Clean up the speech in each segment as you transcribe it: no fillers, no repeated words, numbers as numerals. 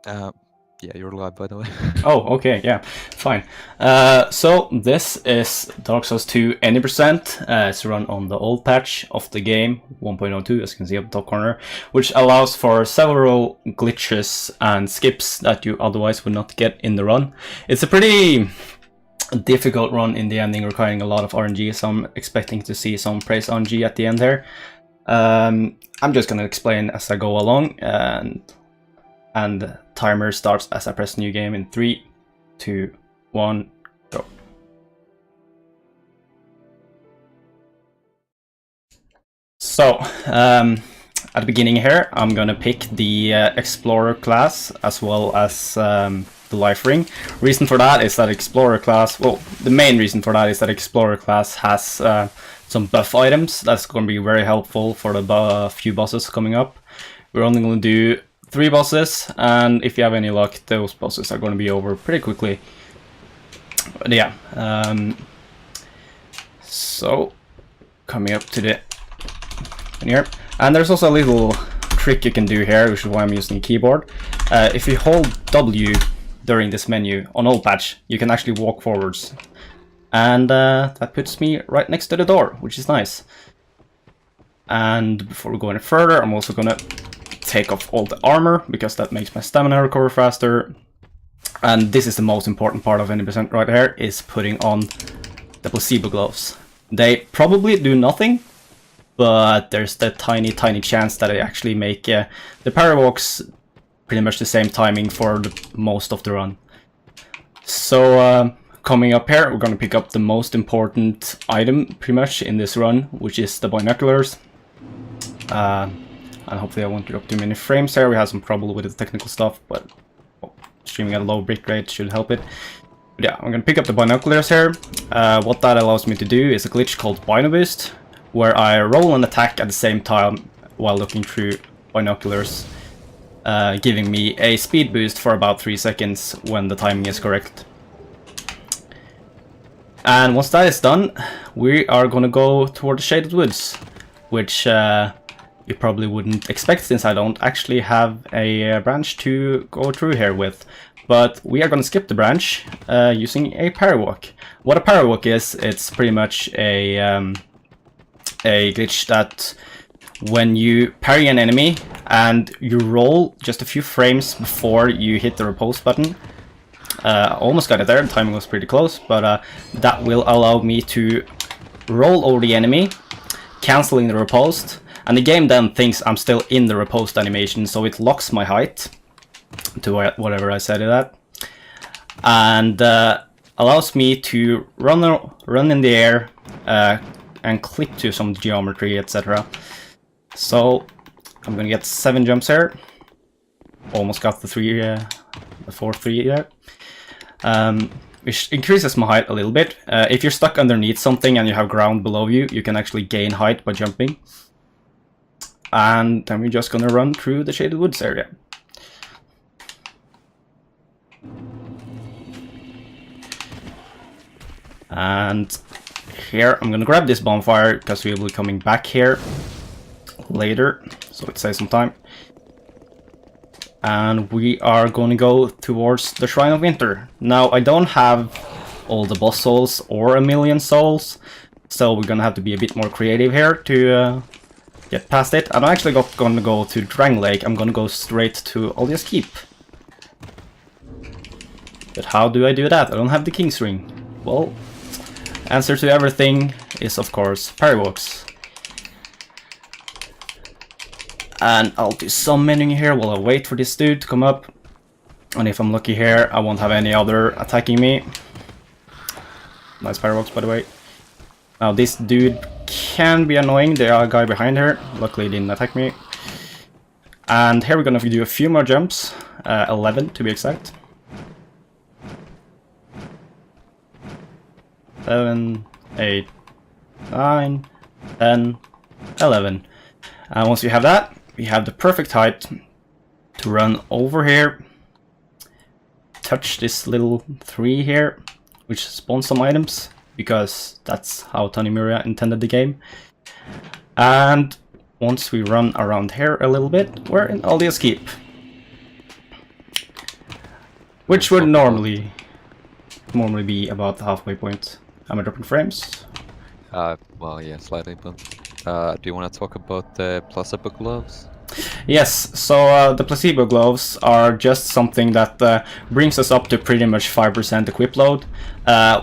Yeah, you're live, by the way. Oh, okay, yeah, fine. So this is Dark Souls 2 any%. It's run on the old patch of the game, 1.02, as you can see up the top corner, which allows for several glitches and skips that you otherwise would not get in the run. It's a pretty difficult run in the ending, requiring a lot of RNG, so I'm expecting to see some praise RNG at the end there. I'm just gonna explain as I go along, and timer starts as I press new game in 3, 2, 1, go. So, at the beginning here, I'm gonna pick the Explorer class as well as the Life Ring. Reason for that is that Explorer class, well, the main reason for that is that Explorer class has some buff items that's going to be very helpful for the few bosses coming up. We're only going to do 3 bosses, and if you have any luck, those bosses are going to be over pretty quickly. But yeah, so coming up to the here, and there's also a little trick you can do here, which is why I'm using a keyboard. If you hold W during this menu on old patch, you can actually walk forwards, and that puts me right next to the door, which is nice. And before we go any further, I'm also gonna take off all the armor, because that makes my stamina recover faster. And this is the most important part of any% right here, is putting on the placebo gloves. They probably do nothing, but there's the tiny chance that they actually make the parry walks pretty much the same timing for most of the run. So coming up here, we're gonna pick up the most important item pretty much in this run, which is the binoculars. And hopefully I won't get up too many frames here. We had some trouble with the technical stuff, but streaming at a low bitrate should help it. But yeah, I'm gonna pick up the binoculars here. What that allows me to do is a glitch called Bino Boost, where I roll an attack at the same time while looking through binoculars, giving me a speed boost for about 3 seconds when the timing is correct. And once that is done, we are gonna go toward the Shaded Woods, which you probably wouldn't expect, since I don't actually have a branch to go through here with. But we are going to skip the branch using a parry walk. What a parry walk is, it's pretty much a glitch that when you parry an enemy and you roll just a few frames before you hit the repose button. Almost got it there, the timing was pretty close, but that will allow me to roll over the enemy, cancelling the repose. And the game then thinks I'm still in the reposed animation, so it locks my height to whatever I set it at, and allows me to run in the air and click to some geometry, etc. So I'm gonna get 7 jumps here. Almost got the 4th 3 there, which increases my height a little bit. If you're stuck underneath something and you have ground below you, you can actually gain height by jumping. And then we're just gonna run through the Shaded Woods area. And here I'm gonna grab this bonfire, because we will be coming back here later, so it saves some time. And we are gonna go towards the Shrine of Winter. Now, I don't have all the boss souls or 1,000,000 souls, so we're gonna have to be a bit more creative here to get past it. I'm actually not gonna go to Drang Lake, I'm gonna go straight to Olia's Keep. But how do I do that? I don't have the King's Ring. Well, answer to everything is of course parry walks. And I'll do some menuing here while I wait for this dude to come up. And if I'm lucky here, I won't have any other attacking me. Nice parry walks, by the way. Now this dude can be annoying, the guy behind her. Luckily he didn't attack me. And here we're gonna do a few more jumps, 11 to be exact. 7, 8, 9, 10, 11. And once we have that, we have the perfect height to run over here, touch this little 3 here, which spawns some items, because that's how Tanimura intended the game. And once we run around here a little bit, we're in Olia's Keep. which would normally be about the halfway point. Am I dropping frames? Well, yeah, slightly, but do you want to talk about the placebo gloves? Yes, so the placebo gloves are just something that brings us up to pretty much 5% equip load.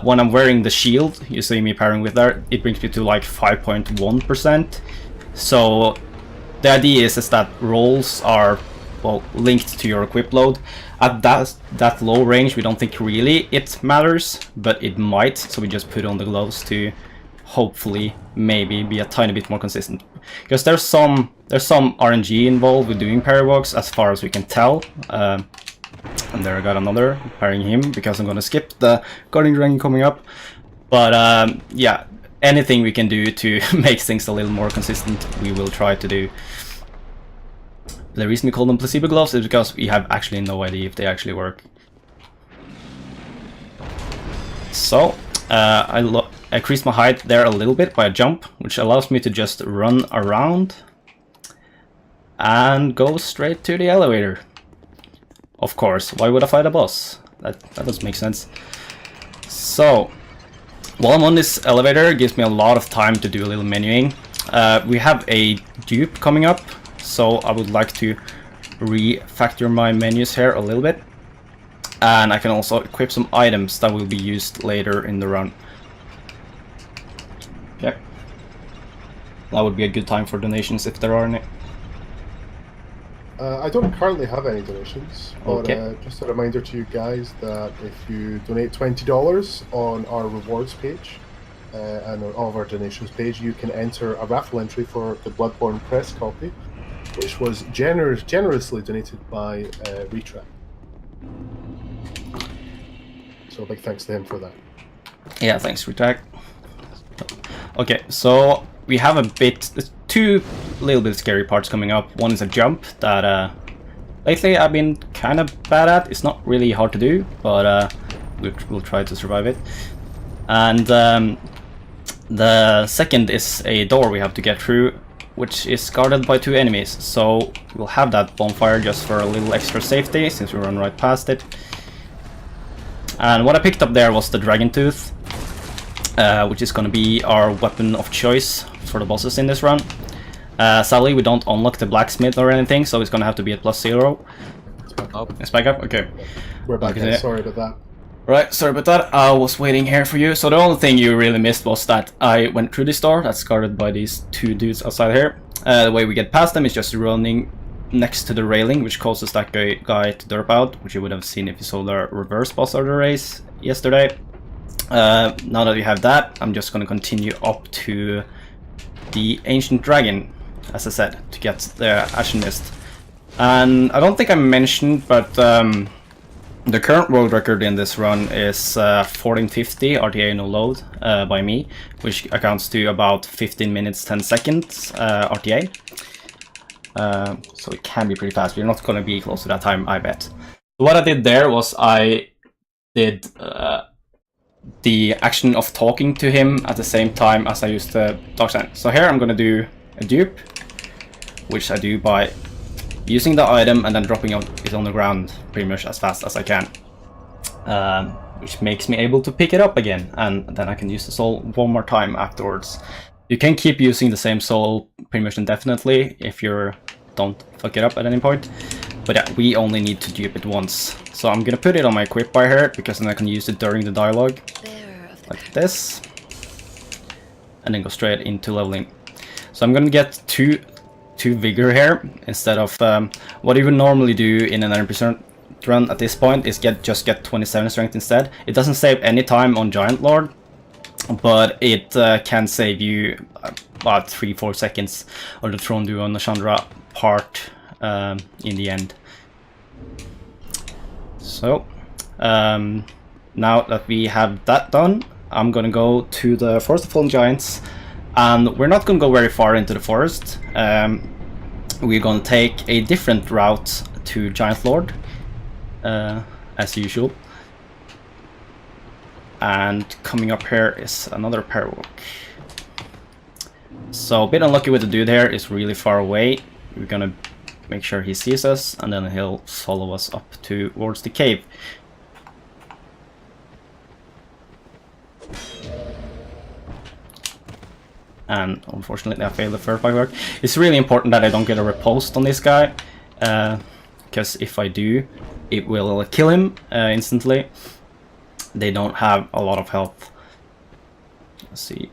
When I'm wearing the shield, you see me pairing with that, it brings me to like 5.1%. So the idea is that rolls are, well, linked to your equip load. At that low range, we don't think really it matters, but it might, so we just put on the gloves to hopefully maybe be a tiny bit more consistent, because there's some RNG involved with doing parry-walks as far as we can tell. And there I got another pairing him because I'm gonna skip the guarding dragon coming up. But yeah, anything we can do to make things a little more consistent, we will try to do. The reason we call them placebo gloves is because we have actually no idea if they actually work. So I increased my height there a little bit by a jump, which allows me to just run around and go straight to the elevator. Of course, why would I fight a boss? That doesn't make sense. So, while I'm on this elevator, it gives me a lot of time to do a little menuing. We have a dupe coming up, so I would like to refactor my menus here a little bit. And I can also equip some items that will be used later in the run. Okay. That would be a good time for donations if there are any. I don't currently have any donations, but Okay. just a reminder to you guys that if you donate $20 on our rewards page and on all of our donations page, you can enter a raffle entry for the Bloodborne press copy, which was generously donated by Retrack. So big thanks to him for that. Yeah, thanks, Retrack. Okay, so we have a bit, two little bit scary parts coming up. One is a jump that lately I've been kind of bad at. It's not really hard to do, but we'll try to survive it. And the second is a door we have to get through, which is guarded by two enemies. So we'll have that bonfire just for a little extra safety, since we run right past it. And what I picked up there was the Dragon Tooth, which is going to be our weapon of choice for the bosses in this run. Sadly, we don't unlock the blacksmith or anything, so it's going to have to be at +0. It's back up? Okay. We're back in. Sorry about that. Right, sorry about that. I was waiting here for you. So the only thing you really missed was that I went through this door that's guarded by these two dudes outside here. The way we get past them is just running next to the railing, which causes that guy to derp out, which you would have seen if you saw the reverse boss of the race yesterday. Now that we have that, I'm just going to continue up to the Ancient Dragon, as I said, to get the Ashen Mist. And I don't think I mentioned, but the current world record in this run is 1450 RTA no load by me, which accounts to about 15 minutes 10 seconds RTA. So it can be pretty fast. We're not going to be close to that time, I bet. So what I did there was I did the action of talking to him at the same time as I used the Dark Sign. So here I'm going to do a dupe, which I do by using the item and then dropping it on the ground pretty much as fast as I can. Which makes me able to pick it up again, and then I can use the soul one more time afterwards. You can keep using the same soul pretty much indefinitely if you don't fuck it up at any point. But yeah, we only need to dupe it once. So I'm gonna put it on my equip bar here, because then I can use it during the dialogue. Like this. And then go straight into leveling. So I'm gonna get two vigor here, instead of what you would normally do in an 90% run at this point is just get 27 strength instead. It doesn't save any time on Giant Lord, but it can save you about 3-4 seconds of the Throne Duo and the Chandra part in the end. So now that we have that done, I'm gonna go to the Forest of Fallen Giants, and we're not gonna go very far into the forest. We're gonna take a different route to Giant Lord, as usual. And coming up here is another parry-walk. So a bit unlucky with the dude here, is really far away. We're gonna make sure he sees us, and then he'll follow us up towards the cave. and unfortunately I failed the first firework. It's really important that I don't get a riposte on this guy, because if I do, it will kill him instantly. They don't have a lot of health. Let's see.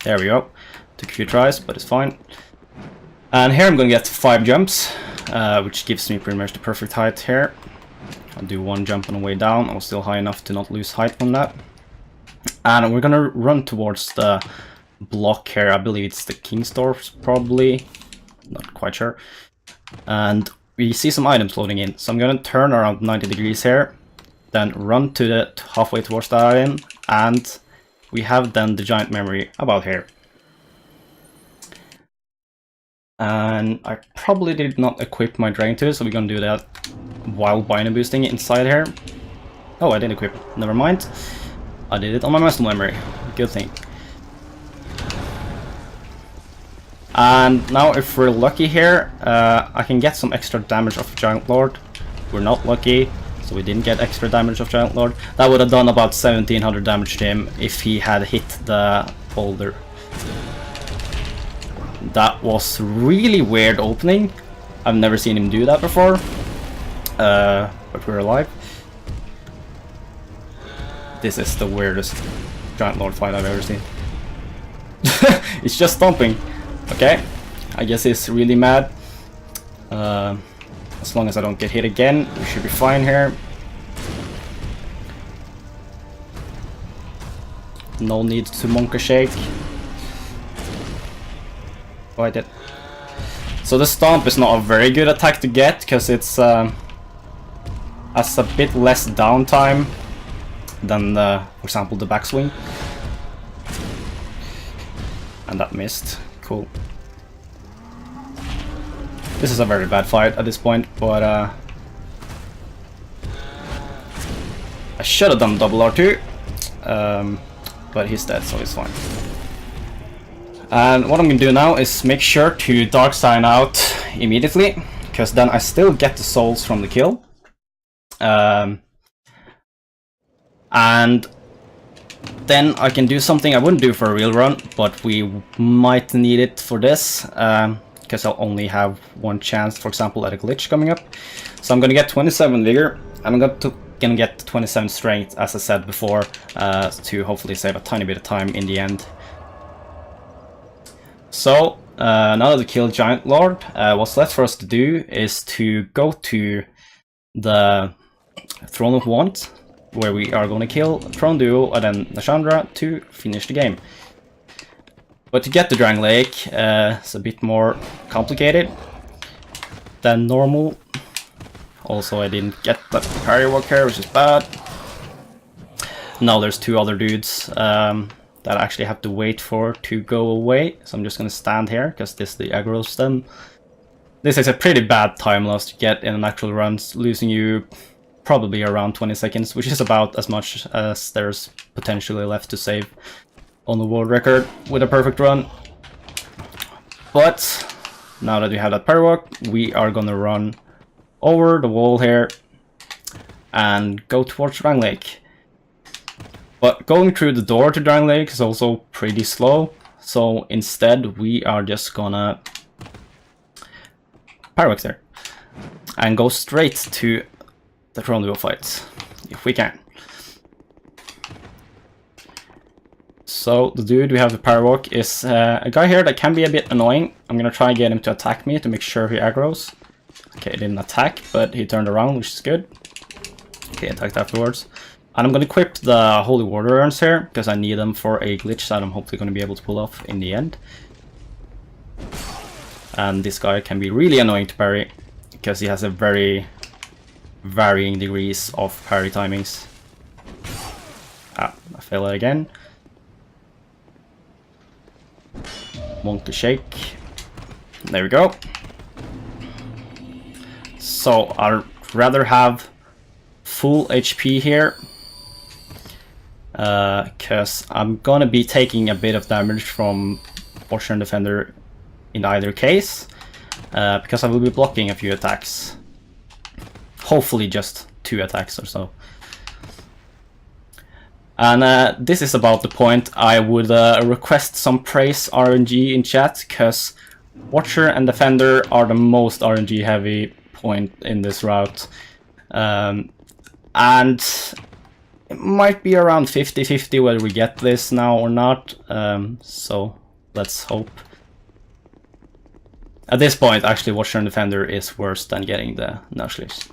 There we go. Took a few tries, but it's fine. And here I'm going to get 5 jumps, which gives me pretty much the perfect height here. I'll do 1 jump on the way down. I was still high enough to not lose height from that. And we're going to run towards the block here. I believe it's the King's Doors, probably. Not quite sure. And we see some items loading in. So I'm going to turn around 90 degrees here. Then run to the halfway towards the item. And we have then the giant memory about here. And I probably did not equip my dragon too, so we're gonna do that while binary boosting inside here. Oh, I didn't equip it. Never mind. I did it on my muscle memory. Good thing. And now if we're lucky here, I can get some extra damage of Giant Lord. We're not lucky, so we didn't get extra damage of Giant Lord. That would have done about 1700 damage to him if he had hit the boulder. That was really weird opening. I've never seen him do that before. But we're alive. This is the weirdest Giant Lord fight I've ever seen. It's just stomping. Okay, I guess he's really mad. As long as I don't get hit again, we should be fine here. No need to Monka Shake. Oh, I did. So the Stomp is not a very good attack to get, because it's has a bit less downtime than, for example, the backswing. And that missed. Cool. This is a very bad fight at this point, but I should have done double R2, but he's dead, so it's fine. And what I'm going to do now is make sure to dark sign out immediately, because then I still get the souls from the kill. And then I can do something I wouldn't do for a real run, but we might need it for this, because I'll only have 1 chance, for example, at a glitch coming up. So I'm going to get 27 vigor, and I'm going to get 27 strength, as I said before, to hopefully save a tiny bit of time in the end. So, now that we killed Giant Lord, what's left for us to do is to go to the Throne of Want, where we are going to kill Throne Duo and then Nashandra to finish the game. But to get the Dragon Lake, it's a bit more complicated than normal. Also, I didn't get the parry walk here, which is bad. Now there's 2 other dudes that I actually have to wait for to go away. So I'm just going to stand here, because this the aggro's them. This is a pretty bad time loss to get in an actual run, losing you probably around 20 seconds, which is about as much as there's potentially left to save on the world record with a perfect run. But now that we have that parry walk, we are going to run over the wall here and go towards Dragon Lake. But going through the door to Dragon Lake is also pretty slow, so instead we are just gonna Pyrex there and go straight to the Throne Duo fight, if we can. So the dude we have the Parywalk is a guy here that can be a bit annoying. I'm gonna try and get him to attack me to make sure he aggroes. Okay, he didn't attack, but he turned around, which is good. Okay, attacked afterwards. And I'm going to equip the Holy Water Urns here, because I need them for a glitch that I'm hopefully going to be able to pull off in the end. And this guy can be really annoying to parry, because he has a very varying degrees of parry timings. Ah, I failed it again. Monkey Shake. There we go. So I'd rather have full HP here, because I'm gonna be taking a bit of damage from Watcher and Defender in either case, because I will be blocking a few attacks. Hopefully just 2 attacks or so. And this is about the point I would request some praise RNG in chat, because Watcher and Defender are the most RNG heavy point in this route. And it might be around 50-50 whether we get this now or not, so let's hope. At this point, actually, Watcher and Defender is worse than getting the Nashlish.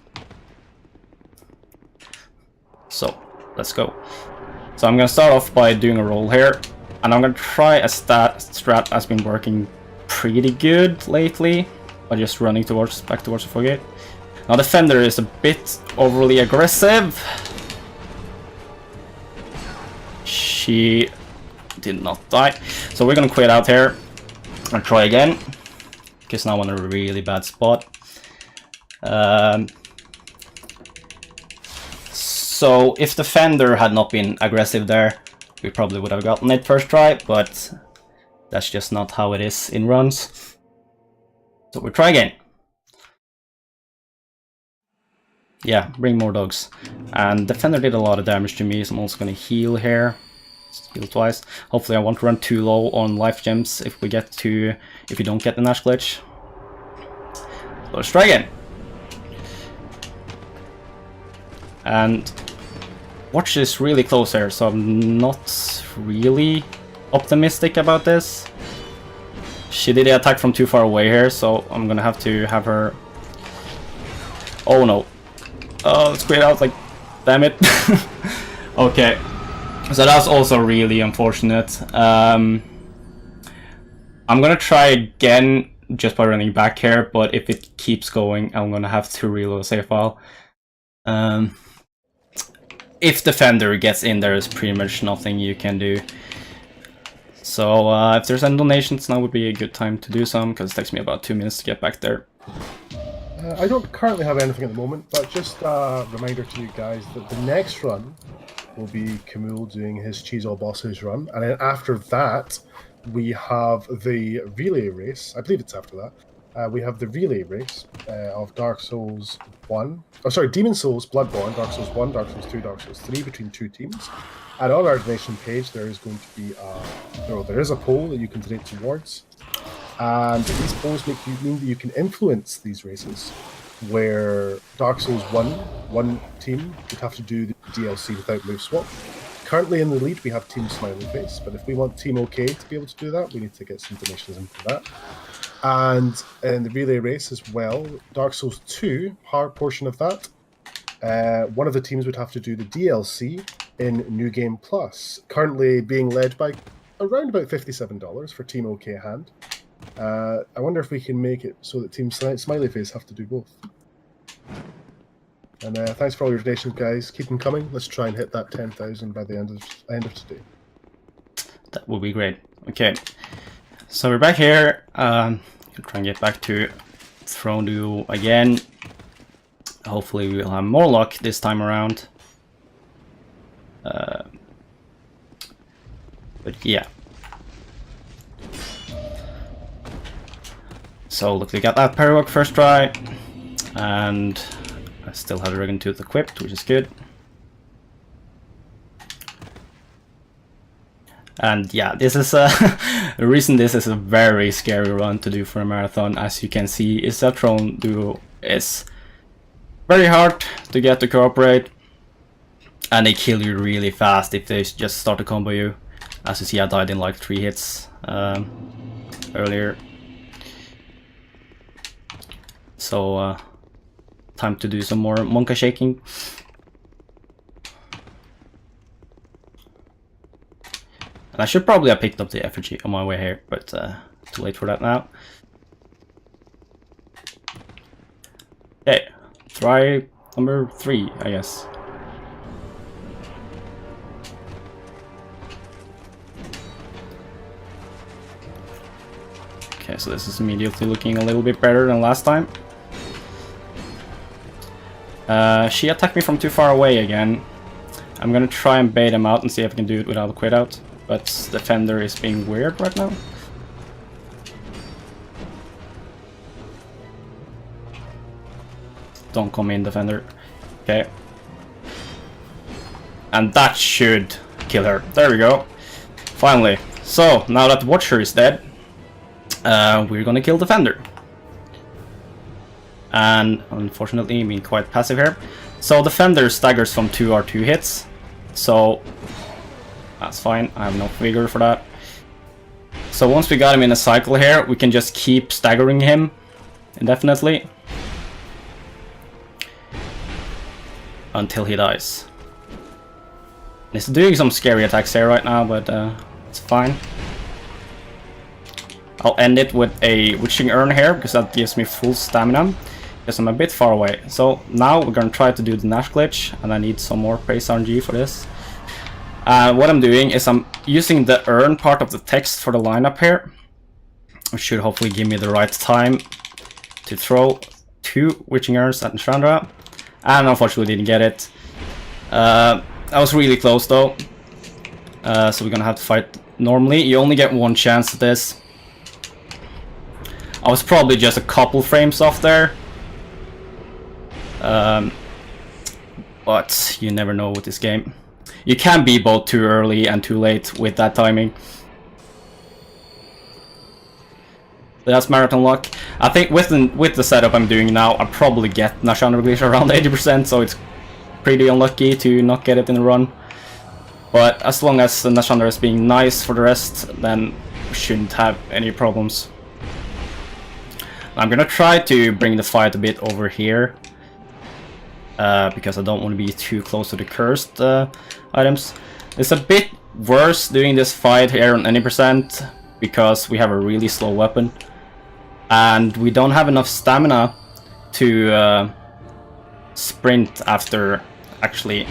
So, let's go. So I'm gonna start off by doing a roll here, and I'm gonna try a strat that's been working pretty good lately, by just running back towards the foregate. Now Defender is a bit overly aggressive. She did not die, so we're gonna quit out here and try again, because now I'm in a really bad spot. So if Defender had not been aggressive there, we probably would have gotten it first try, but that's just not how it is in runs. So we'll try again. Yeah, bring more dogs. And Defender did a lot of damage to me, so I'm also going to heal here. Heal twice. Hopefully I won't run too low on life gems if we don't get the Nash glitch. So let's try again. And Watch is really close here, so I'm not really optimistic about this. She did the attack from too far away here, so I'm gonna have to have her... Oh no. Oh, let's quit out, like, damn it. Okay. So that's also really unfortunate. I'm gonna try again just by running back here, but if it keeps going, I'm gonna have to reload a save file. If Defender gets in, there is pretty much nothing you can do. So if there's any donations, now would be a good time to do some, because it takes me about 2 minutes to get back there. I don't currently have anything at the moment, but just a reminder to you guys that the next run will be Camille doing his Cheese All Bosses run, and then after that we have the relay race. I believe it's after that. We have the relay race of Dark Souls 1. Oh, sorry, Demon Souls, Bloodborne, Dark Souls 1, Dark Souls 2, Dark Souls 3 between 2 teams. And on our donation page, there is going to be there is a poll that you can donate towards. And these polls mean that you can influence these races, where Dark Souls 1 team would have to do the DLC without move swap. Currently in the lead, we have Team Smiley Face, but if we want Team OK to be able to do that, we need to get some donations in for that. And in the relay race as well, Dark Souls 2, hard portion of that, one of the teams would have to do the DLC in New Game Plus, currently being led by around about $57 for Team OK Hand. I wonder if we can make it so that Team Smiley Face have to do both. And thanks for all your donations, guys. Keep them coming. Let's try and hit that 10,000 by the end of today. That would be great. Okay, so we're back here. Try and get back to Throne Duo again. Hopefully we'll have more luck this time around. But yeah. So look, we got that Parrywalk first try, and I still have the Dragon Tooth equipped, which is good. And yeah, this is the reason this is a very scary run to do for a marathon, as you can see, is that Throne Duo is very hard to get to cooperate, and they kill you really fast if they just start to combo you. As you see, I died in like 3 hits earlier. So time to do some more Monka shaking. And I should probably have picked up the effigy on my way here, but too late for that now. Okay, try number 3, I guess. Okay, so this is immediately looking a little bit better than last time. She attacked me from too far away again. I'm gonna try and bait him out and see if I can do it without a quit out. But Defender is being weird right now. Don't come in, Defender. Okay. And that should kill her. There we go. Finally. So, now that the Watcher is dead, we're gonna kill Defender. And unfortunately, being quite passive here. So Defender staggers from 2 or 2 hits. So that's fine. I have no vigor for that. So once we got him in a cycle here, we can just keep staggering him indefinitely until he dies. He's doing some scary attacks here right now, but it's fine. I'll end it with a Witching Urn here, because that gives me full stamina, because I'm a bit far away. So now we're going to try to do the Nash glitch, and I need some more praise RNG for this. What I'm doing is I'm using the urn part of the text for the lineup here, which should hopefully give me the right time to throw 2 Witching Urns at Nishandra, and unfortunately didn't get it. I was really close though, so we're gonna have to fight normally. You only get 1 chance at this. I was probably just a couple frames off there, but you never know with this game. You can be both too early and too late with that timing. But that's marathon luck. I think with the setup I'm doing now, I'll probably get Nashandra glitch around 80%, so it's pretty unlucky to not get it in the run. But as long as Nashandra is being nice for the rest, then we shouldn't have any problems. I'm gonna try to bring the fight a bit over here, because I don't want to be too close to the cursed items. It's a bit worse doing this fight here on any percent, because we have a really slow weapon, and we don't have enough stamina to sprint after actually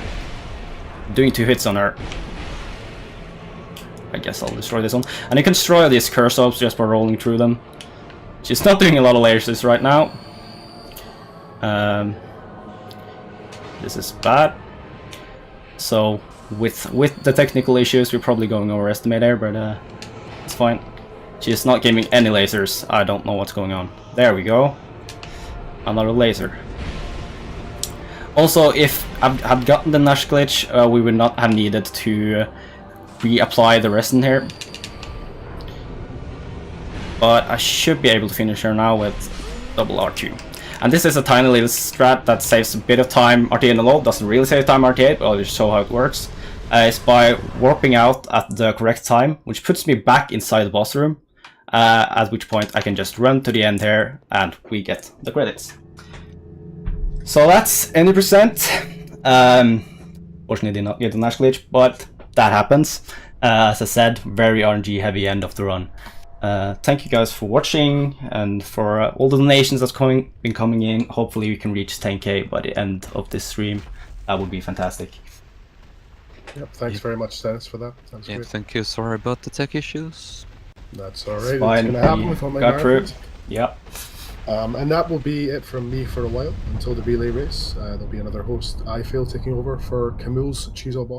doing 2 hits on her. I guess I'll destroy this one. And you can destroy these curse orbs just by rolling through them. She's not doing a lot of lasers right now. This is bad. So with the technical issues, we're probably going overestimate there, but it's fine. She's not giving any lasers. I don't know what's going on. There we go. Another laser. Also, if I had gotten the Nash glitch, we would not have needed to reapply the resin here. But I should be able to finish her now with double R2. And this is a tiny little strat that saves a bit of time. RTA in the load doesn't really save time RTA, but I'll just show how it works. It's by warping out at the correct time, which puts me back inside the boss room. At which point I can just run to the end here and we get the credits. So that's any percent. Fortunately did not get the Nash glitch, but that happens. As I said, very RNG heavy end of the run. Thank you guys for watching and for all the donations that's been coming in. Hopefully we can reach 10k by the end of this stream. That would be fantastic. Yep, thanks very much, Stennis, for that. Sounds great. Thank you. Sorry about the tech issues. That's alright. It's fine. gonna happen with all my marathons. Yep. And that will be it from me for a while until the relay race. There'll be another host, I fail, taking over for Camille's Cheese All Boss.